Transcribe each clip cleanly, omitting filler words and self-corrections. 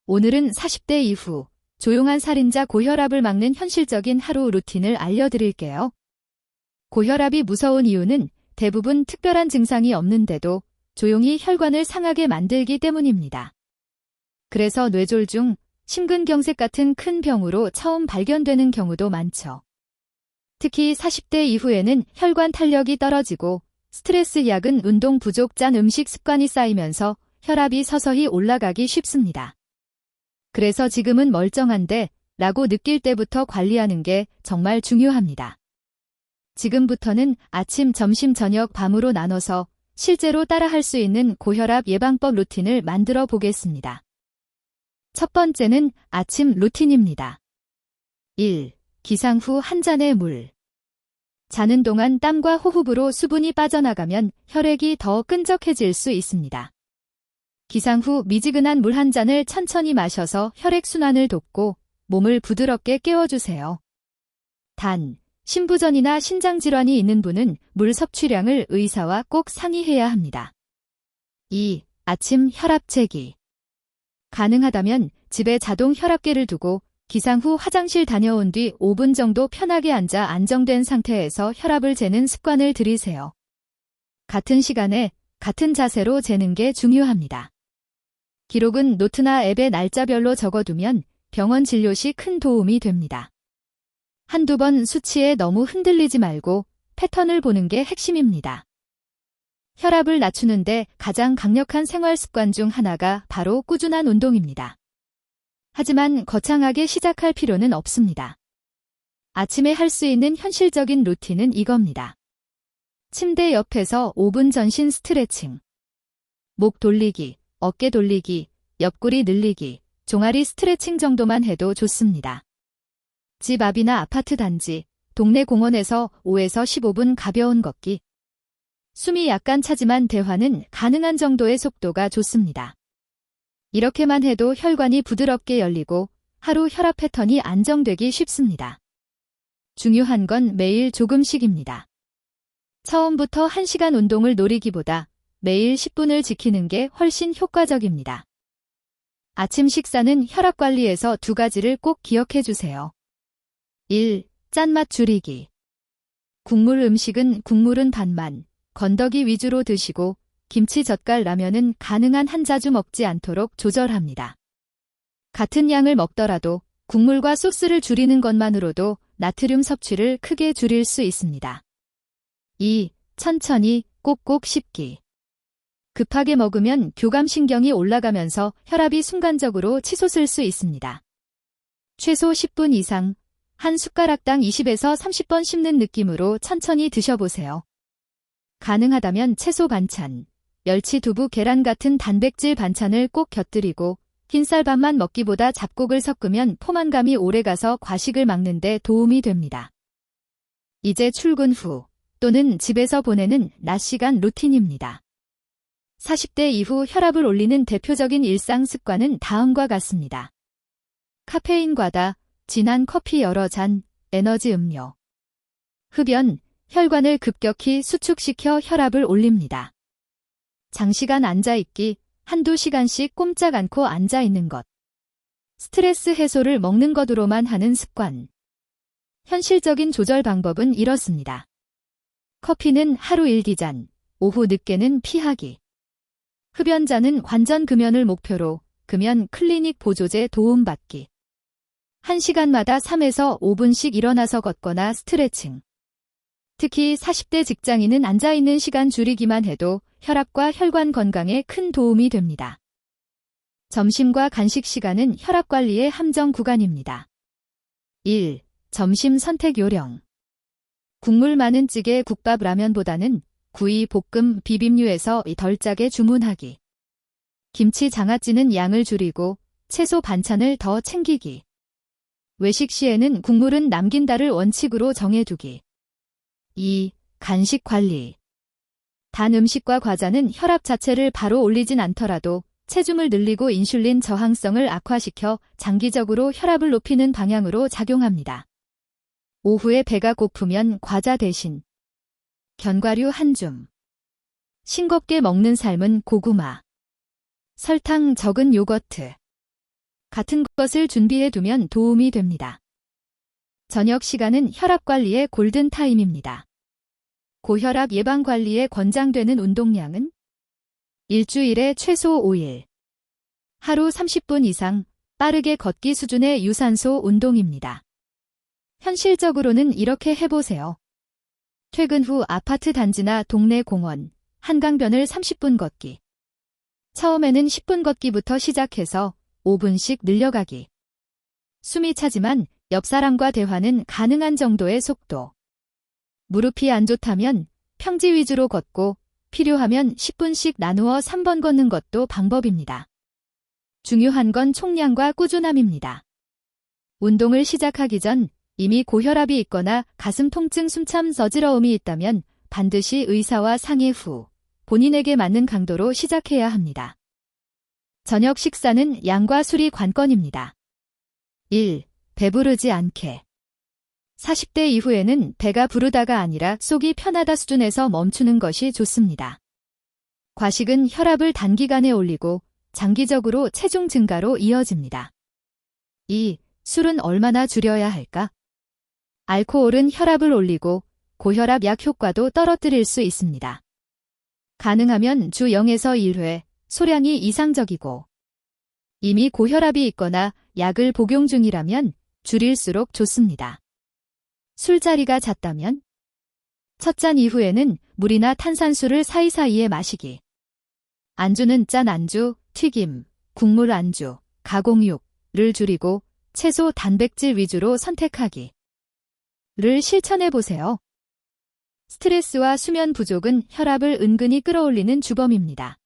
오늘은 40대 이후 조용한 살인자 고혈압을 막는 현실적인 하루 루틴을 알려드릴게요. 고혈압이 무서운 이유는 대부분 특별한 증상이 없는데도 조용히 혈관을 상하게 만들기 때문입니다. 그래서 뇌졸중, 심근경색 같은 큰 병으로 처음 발견되는 경우도 많죠. 특히 40대 이후에는 혈관 탄력이 떨어지고 스트레스 약은 운동 부족 짠 음식 습관이 쌓이면서 혈압이 서서히 올라가기 쉽습니다. 그래서 지금은 멀쩡한데 라고 느낄 때부터 관리하는 게 정말 중요합니다. 지금부터는 아침, 점심, 저녁, 밤으로 나눠서 실제로 따라할 수 있는 고혈압 예방법 루틴을 만들어 보겠습니다. 첫 번째는 아침 루틴입니다. 1. 기상 후 한 잔의 물. 자는 동안 땀과 호흡으로 수분이 빠져나가면 혈액이 더 끈적해질 수 있습니다. 기상 후 미지근한 물 한 잔을 천천히 마셔서 혈액순환을 돕고 몸을 부드럽게 깨워주세요. 단, 신부전이나 신장질환이 있는 분은 물 섭취량을 의사와 꼭 상의해야 합니다. 2. 아침 혈압 재기. 가능하다면 집에 자동 혈압계를 두고 기상 후 화장실 다녀온 뒤 5분 정도 편하게 앉아 안정된 상태에서 혈압을 재는 습관을 들이세요. 같은 시간에 같은 자세로 재는 게 중요합니다. 기록은 노트나 앱에 날짜별로 적어두면 병원 진료 시 큰 도움이 됩니다. 한두 번 수치에 너무 흔들리지 말고 패턴을 보는 게 핵심입니다. 혈압을 낮추는데 가장 강력한 생활 습관 중 하나가 바로 꾸준한 운동입니다. 하지만 거창하게 시작할 필요는 없습니다. 아침에 할 수 있는 현실적인 루틴은 이겁니다. 침대 옆에서 5분 전신 스트레칭. 목 돌리기, 어깨 돌리기, 옆구리 늘리기, 종아리 스트레칭 정도만 해도 좋습니다. 집 앞이나 아파트 단지, 동네 공원에서 5에서 15분 가벼운 걷기. 숨이 약간 차지만 대화는 가능한 정도의 속도가 좋습니다. 이렇게만 해도 혈관이 부드럽게 열리고 하루 혈압 패턴이 안정되기 쉽습니다. 중요한 건 매일 조금씩입니다. 처음부터 1시간 운동을 노리기보다 매일 10분을 지키는 게 훨씬 효과적입니다. 아침 식사는 혈압 관리에서 2가지를 꼭 기억해 주세요. 1. 짠맛 줄이기. 국물 음식은 국물은 반만, 건더기 위주로 드시고 김치, 젓갈, 라면은 가능한 한 자주 먹지 않도록 조절합니다. 같은 양을 먹더라도 국물과 소스를 줄이는 것만으로도 나트륨 섭취를 크게 줄일 수 있습니다. 2. 천천히 꼭꼭 씹기. 급하게 먹으면 교감신경이 올라가면서 혈압이 순간적으로 치솟을 수 있습니다. 최소 10분 이상, 한 숟가락당 20에서 30번 씹는 느낌으로 천천히 드셔보세요. 가능하다면 채소 반찬, 멸치, 두부, 계란 같은 단백질 반찬을 꼭 곁들이고 흰쌀밥만 먹기보다 잡곡을 섞으면 포만감이 오래가서 과식을 막는 데 도움이 됩니다. 이제 출근 후 또는 집에서 보내는 낮 시간 루틴입니다. 40대 이후 혈압을 올리는 대표적인 일상 습관은 다음과 같습니다. 카페인 과다, 진한 커피 여러 잔, 에너지 음료. 흡연, 혈관을 급격히 수축시켜 혈압을 올립니다. 장시간 앉아있기, 한두 시간씩 꼼짝 않고 앉아있는 것. 스트레스 해소를 먹는 것으로만 하는 습관. 현실적인 조절 방법은 이렇습니다. 커피는 하루 1기잔, 오후 늦게는 피하기. 흡연자는 관전 금연을 목표로 금연 클리닉 보조제 도움받기. 1시간마다 3에서 5분씩 일어나서 걷거나 스트레칭. 특히 40대 직장인은 앉아있는 시간 줄이기만 해도 혈압과 혈관 건강에 큰 도움이 됩니다. 점심과 간식 시간은 혈압 관리의 함정 구간입니다. 1. 점심 선택 요령. 국물 많은 찌개, 국밥, 라면보다는 구이, 볶음, 비빔류에서 덜 짜게 주문하기. 김치, 장아찌는 양을 줄이고 채소 반찬을 더 챙기기. 외식 시에는 국물은 남긴다를 원칙으로 정해두기. 2. 간식 관리. 단 음식과 과자는 혈압 자체를 바로 올리진 않더라도 체중을 늘리고 인슐린 저항성을 악화시켜 장기적으로 혈압을 높이는 방향으로 작용합니다. 오후에 배가 고프면 과자 대신 견과류 한 줌. 싱겁게 먹는 삶은 고구마. 설탕 적은 요거트. 같은 것을 준비해 두면 도움이 됩니다. 저녁 시간은 혈압 관리의 골든타임입니다. 고혈압 예방 관리에 권장되는 운동량은 일주일에 최소 5일, 하루 30분 이상 빠르게 걷기 수준의 유산소 운동입니다. 현실적으로는 이렇게 해보세요. 퇴근 후 아파트 단지나 동네 공원, 한강변을 30분 걷기. 처음에는 10분 걷기부터 시작해서 5분씩 늘려가기. 숨이 차지만 옆 사람과 대화는 가능한 정도의 속도. 무릎이 안 좋다면 평지 위주로 걷고 필요하면 10분씩 나누어 3번 걷는 것도 방법입니다. 중요한 건 총량과 꾸준함입니다. 운동을 시작하기 전 이미 고혈압이 있거나 가슴 통증, 숨참 어지러움이 있다면 반드시 의사와 상의 후 본인에게 맞는 강도로 시작해야 합니다. 저녁 식사는 양과 술이 관건입니다. 1. 배부르지 않게. 40대 이후에는 배가 부르다가 아니라 속이 편하다 수준에서 멈추는 것이 좋습니다. 과식은 혈압을 단기간에 올리고 장기적으로 체중 증가로 이어집니다. 2. 술은 얼마나 줄여야 할까? 알코올은 혈압을 올리고 고혈압 약 효과도 떨어뜨릴 수 있습니다. 가능하면 주 0에서 1회, 소량이 이상적이고 이미 고혈압이 있거나 약을 복용 중이라면 줄일수록 좋습니다. 술자리가 잦다면 첫 잔 이후에는 물이나 탄산수를 사이사이에 마시기. 안주는 짠 안주, 튀김, 국물 안주, 가공육를 줄이고 채소 단백질 위주로 선택하기. 를 실천해보세요. 스트레스와 수면 부족은 혈압을 은근히 끌어올리는 주범입니다.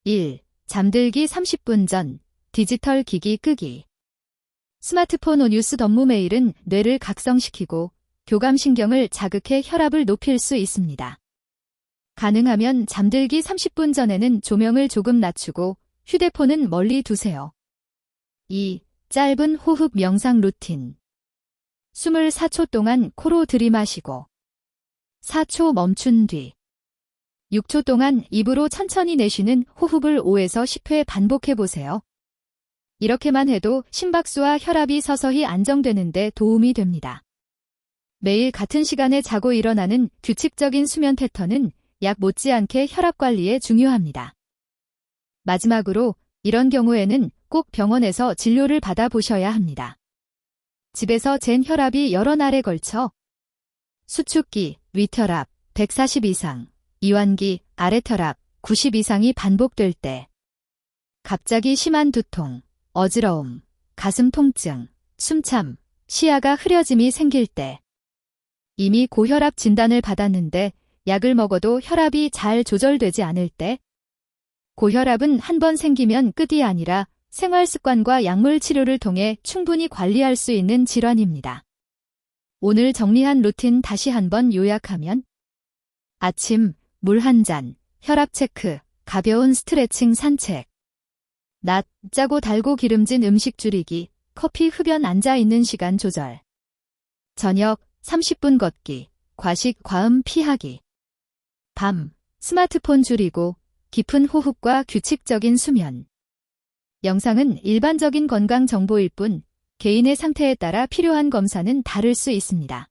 1. 잠들기 30분 전, 디지털 기기 끄기. 스마트폰 뉴스 덤무 메일은 뇌를 각성시키고 교감신경을 자극해 혈압을 높일 수 있습니다. 가능하면 잠들기 30분 전에는 조명을 조금 낮추고 휴대폰은 멀리 두세요. 2. 짧은 호흡 명상 루틴. 숨을 4초 동안 코로 들이마시고 4초 멈춘 뒤 6초 동안 입으로 천천히 내쉬는 호흡을 5에서 10회 반복해보세요. 이렇게만 해도 심박수와 혈압이 서서히 안정되는 데 도움이 됩니다. 매일 같은 시간에 자고 일어나는 규칙적인 수면 패턴은 약 못지않게 혈압 관리에 중요합니다. 마지막으로 이런 경우에는 꼭 병원에서 진료를 받아보셔야 합니다. 집에서 잰 혈압이 여러 날에 걸쳐 수축기, 위혈압 140 이상, 이완기, 아랫혈압 90 이상이 반복될 때, 갑자기 심한 두통, 어지러움, 가슴 통증, 숨참, 시야가 흐려짐이 생길 때, 이미 고혈압 진단을 받았는데 약을 먹어도 혈압이 잘 조절되지 않을 때, 고혈압은 한 번 생기면 끝이 아니라 생활 습관과 약물 치료를 통해 충분히 관리할 수 있는 질환입니다. 오늘 정리한 루틴 다시 한번 요약하면 아침, 물 한 잔, 혈압 체크, 가벼운 스트레칭 산책. 낮, 짜고 달고 기름진 음식 줄이기, 커피 흡연 앉아있는 시간 조절. 저녁, 30분 걷기, 과식 과음 피하기. 밤, 스마트폰 줄이고 깊은 호흡과 규칙적인 수면. 영상은 일반적인 건강 정보일 뿐 개인의 상태에 따라 필요한 검사는 다를 수 있습니다.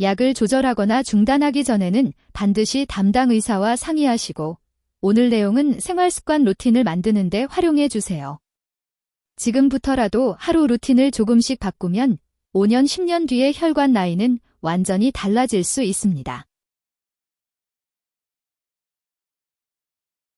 약을 조절하거나 중단하기 전에는 반드시 담당 의사와 상의하시고 오늘 내용은 생활습관 루틴을 만드는 데 활용해 주세요. 지금부터라도 하루 루틴을 조금씩 바꾸면 5년, 10년 뒤의 혈관 나이는 완전히 달라질 수 있습니다.